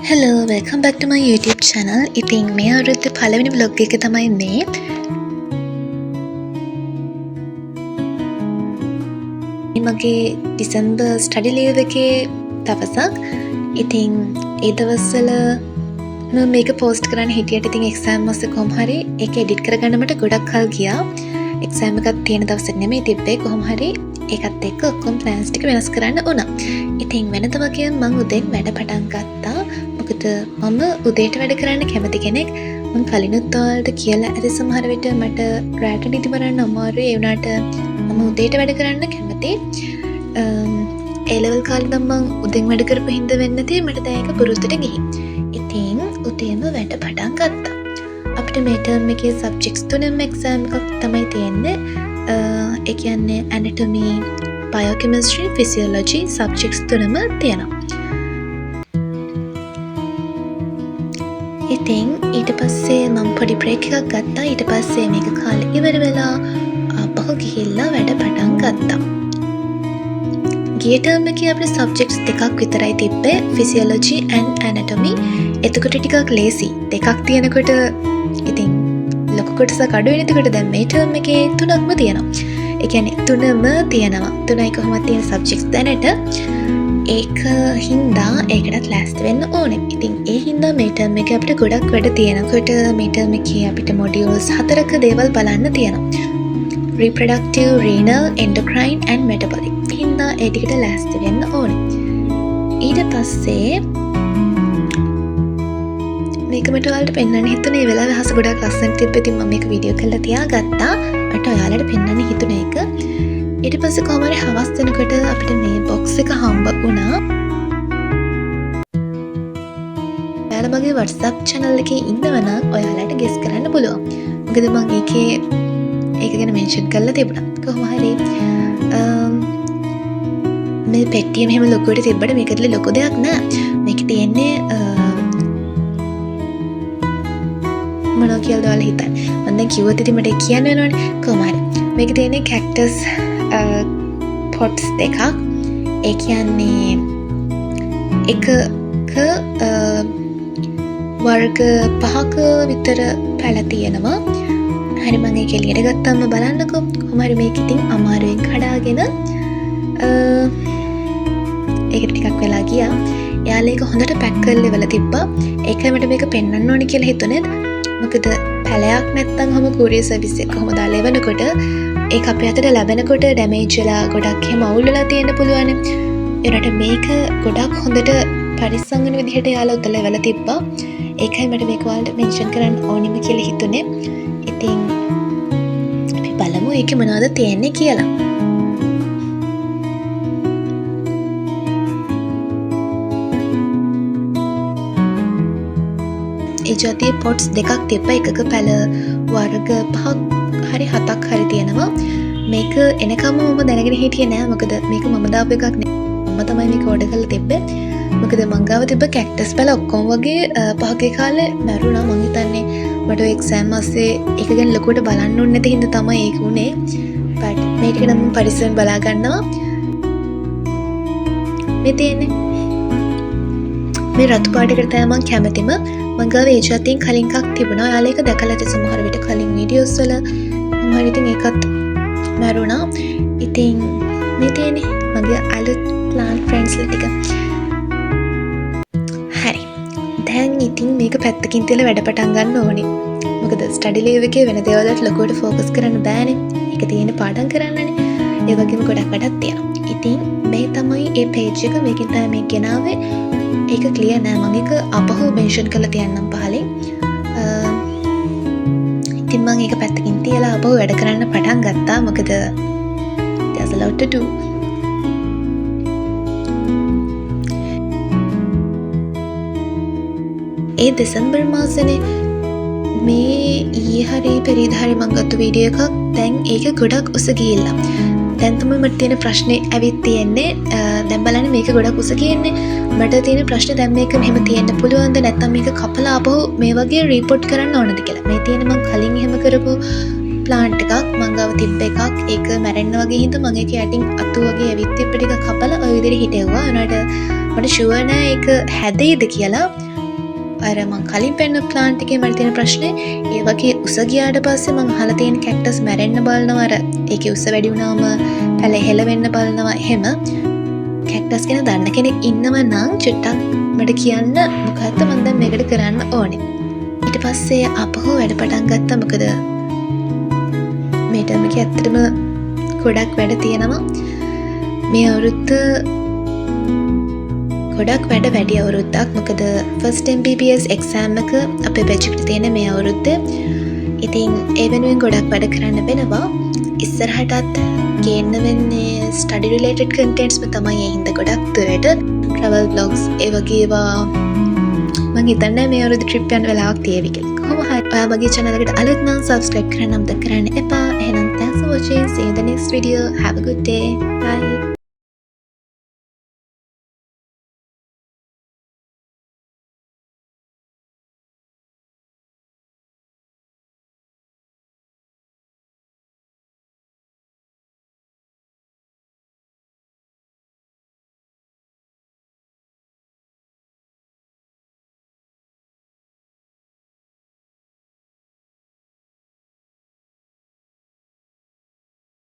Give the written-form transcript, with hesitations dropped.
Hello, welcome back to my YouTube channel. ඉතින් මේ අවුරුද්දේ පළවෙනි vlog එක තමයි මේ. මගේ December study leave එකේ දවසක්. ඉතින් ඒ දවස්වල මම මේක post කරන්න හිටියට ඉතින් exam මාසේ කොහොම හරි ඒක edit කරගන්න මට ගොඩක් කල් ගියා. exam එකක් තියෙන දවසට නෙමෙයි තිබ්බේ කොහොම හරි ඒකත් එක්ක ඔක්කොම plans ටික වෙනස් කරන්න වුණා. ඉතින් වෙනද වගේ මම උදෙන් වැඩ පටන් ගත්තා. මොකද මම උදේට වැඩ කරන්න කැමති කෙනෙක්. මම කලිනුත් ඔයාලට කියලා ඇති සමහර විට මට රැට නිදි මරන්න අමාරුයි. ඒ වුණාට මම උදේට වැඩ කරන්න කැමති. ඒ ලෙවල් කාලේ නම් මම උදෙන් වැඩ කරපු හින්දා වෙන්නේ නැති මට දැන් ඒක පුරුද්දට ගිහින්. ඉතින් උදේම වැඩ පටන් ගත්තා. අපිට මේ ටර්ම් එකේ subjects තුනෙම exam එකක් තමයි තියෙන්නේ. ඒ කියන්නේ anatomy, biochemistry, physiology subjects තුනම තියෙනවා. ඉතින් ඊට පස්සේ මම පොඩි break එකක් ගත්තා. ඊට පස්සේ මේක කාලේ ඉවර වෙලා ආපහු ගිහිල්ලා වැඩ පටන් ගත්තා. ගිය ටර්ම් එකේ අපේ subjects දෙකක් විතරයි තිබ්බේ, physiology and anatomy. එතකොට ටිකක් ලේසි. දෙකක් තියෙනකොට ඉතින් ලොකු කොටසක් අඩු වෙන. එතකොට දැන් මේ ටර්ම් එකේ තුනක්ම තියෙනවා. ඒ කියන්නේ තුනම තියෙනවා. තුනයි කොහොමද තියෙන subjects දැනට. ඒක හින්දා ඒකටත් ලෑස්ති වෙන්න ඕනේ. ඉතින් ඒ හින්දා මේ ටර්ම් එකේ අපිට ගොඩක් වැඩ තියෙනකොට මේ ටර්ම් එකේ අපිට modules 4ක දේවල් බලන්න තියෙනවා. reproductive, renal, endocrine and metabolic. හින්දා ඒ ටිකට ලෑස්ති වෙන්න ඕනේ. ඊට පස්සේ මේක මට ඔයාලට පෙන්වන්න හිතුනේ ඒ වෙලාවේ අහස ගොඩක් ලස්සනට තිබ්බ. ඉතින් මම මේක වීඩියෝ කරලා තියාගත්තා. මට ඔයාලට පෙන්වන්න හිතුනේ ඒක. ඊට පස්සේ කොහොම හරි හවස් වෙනකොට අපිට මේ box එක හම්බ වුණා. ඔයාලා මගේ WhatsApp channel එකේ ඉන්නවනම් ඔයාලට guess කරන්න පුළුවන්. මොකද මම ඒකේ ඒක ගැන mention කරලා තිබුණා. කොහොම හරි මේ පෙට්ටිය මෙහෙම ලොකුවට තිබ්බට මේකට ලොකු දෙයක් නෑ. මේක තියෙන්නේ මොනවා කියලාද ඔයාලා හිතන්නේ? මම දැන් කිව්වොත් ඉතින් මට කියන්න වෙනවනේ. කොහොම හරි මේක තියෙන්නේ cactus pots දෙකක්. ඒ කියන්නේ එකක වර්ග 5ක විතර පැල තියෙනවා. හරි මම ඒක එළියට ගත්තාම බලන්නකෝ. කොහොම හරි මේක ඉතින් අමාරුවෙන් කඩාගෙන ඒකට ටිකක් වෙලා ගියා. එයාලා ඒක හොඳට පැක් කරලා ඉවලා තිබ්බා. ඒකයි මට මේක පෙන්වන්න ඕනේ කියලා හිතුනේ. මොකද පැලයක් නැත්තම් හැම courier service එක කොහොමද දාලා එවනකොට ඒක අපේ අතට ලැබෙනකොට damage වෙලා ගොඩක් එහෙම අවුල් වෙලා තියෙන්න පුළුවන්. ඒකට මේක ගොඩක් හොඳට පරිස්සම් වෙන විදිහට යාලා උතලා එවලා තිබ්බා. ඒකයි මට මේක ඔයාලට මෙන්ෂන් කරන්න ඕනිම කියලා හිතුනේ. ඉතින් අපි බලමු ඒකේ මොනවද තියෙන්නේ කියලා. ඒ ජාතියේ pots දෙකක් තිබ්බා. එකක පැල වර්ග 5ක් හරි 7ක් හරි තියෙනවා. මේක එනකම්ම මම දැනගෙන හිටියේ නෑ. මොකද මේක මම දාපු එකක් නෙවෙයි. මම තමයි මේක ඕඩර් කරලා තිබ්බේ. මොකද මං ගාව තිබ්බ cactus පැල ඔක්කොම වගේ පහකේ කාලේ මැරුණා. මං හිතන්නේ මට ඔය exam මාසේ ඒක ගැන ලොකුවට බලන්න ඕනේ නැති හින්දා තමයි ඒක උනේ. but මේ ටික නම් මම පරිස්සමෙන් බලා ගන්නවා. මේ තියෙන්නේ මේ රතු පාටකට තමයි මං කැමතිම. මං ගාව ඒ જાතියෙන් කලින් එකක් තිබුණා. ඔයාලා ඒක දැකලා ඇති සමහර විට කලින් වීඩියෝස් වල. මම හරි ඉතින් ඒකත් මැරුණා. ඉතින් මේ තියෙන්නේ මගේ අලුත් plant friends ලා ටික. හරි. දැන් ඉතින් මේක පැත්තකින් තියලා වැඩ පටන් ගන්න ඕනේ. මොකද study leave එකේ වෙන දේවල් වලට ලොකුවට focus කරන්න බෑනේ. ඒක තියෙන පාඩම් කරන්නනේ. ඒ වගේම ගොඩක් වැඩක් තියෙනවා. ඉතින් මේ තමයි ඒ page එක. මේකෙන් තමයි මේ ගෙනාවේ. ඒක ක්ලියර් නෑ. මම ඒක අපහු මෙන්ෂන් කරලා තියන්නම් පහලින්. ඉතින් මම ඒක පැත්තකින් තියලා අපහු වැඩ කරන්න පටන් ගත්තා. මොකද there's a lot to do. ඒ දෙසැම්බර් මාසනේ මේ ඊයේ හරි පෙරේදා හරි මම ගත්ත වීඩියෝ එකක්. දැන් ඒක ගොඩක් උස ගිහිල්ලා. දැන් තමයි මට තියෙන ප්‍රශ්නේ ඇවිත් තියෙන්නේ. දැන් බලන්න මේක ගොඩක් උස ගියන්නේ. මට තියෙන ප්‍රශ්නේ දැන් මේක මෙහෙම තියෙන්න පුළුවන්ද නැත්නම් මේක කපලා ආපහු මේ වගේ රිපෝට් කරන්න ඕනද කියලා. මේ තියෙන මම කලින් එහෙම කරපු ප්ලාන්ට් එකක් මං ගාව තිබ්බ එකක්. ඒක මැරෙන්න වගේ හින්දා මම ඒක යටින් අතු වගේ ඇවිත් තිබ්බ ටික කපලා ඔය විදිහට හිටෙව්වා. උනාට මට ෂුවර් නෑ ඒක හැදෙයිද කියලා. අර මං කලින් පෙන්න ප්ලාන්ට් එකේ මට තියෙන ප්‍රශ්නේ ඒ වගේ උස ගියාට පස්සේ මං අහලා තියෙන කැක්ටස් මැරෙන්න බලනවා අර ඒකේ උස වැඩි වුණාම පැල හෙල වෙන්න බලනවා එහෙම කැක්ටස් ගැන දන්න කෙනෙක් ඉන්නවා නම් චුට්ටක් මට කියන්න මොකද්ද මං දැන් මේකට කරන්න ඕනේ ඊට පස්සේ අපහු වැඩ පටන් ගත්තා මොකද මේ ටර්ම් එකේ ඇත්තටම ගොඩක් වැඩ තියෙනවා මේ අවුරුද්ද ගොඩක් වැඩ වැඩි අවුරුද්දක් මොකද ෆස්ට් MBBS එක්සෑම් එක අපේ බැච් එකට තියෙන මේ අවුරුද්දේ ඉතින් ඒ වෙනුවෙන් ගොඩක් වැඩ කරන්න වෙනවා ඉස්සරහටත් ගේන්න වෙන්නේ ස්ටඩි රිලේටඩ් කන්ටෙන්ට්ස්ම තමයි ඒ හින්දා ගොඩක් දුරට ට්‍රැවල් බ්ලොග්ස් ඒ වගේ ඒවා මම හිතන්නේ මේ අවුරුද්ද ට්‍රිප් යන වෙලාවක් තියෙවි කියලා කොහොම හරි ඔයා මගේ channel එකට අලුත් නම් subscribe කරන්න අමතක කරන්න එපා එහෙනම් thanks for watching see you in the next video have a good day bye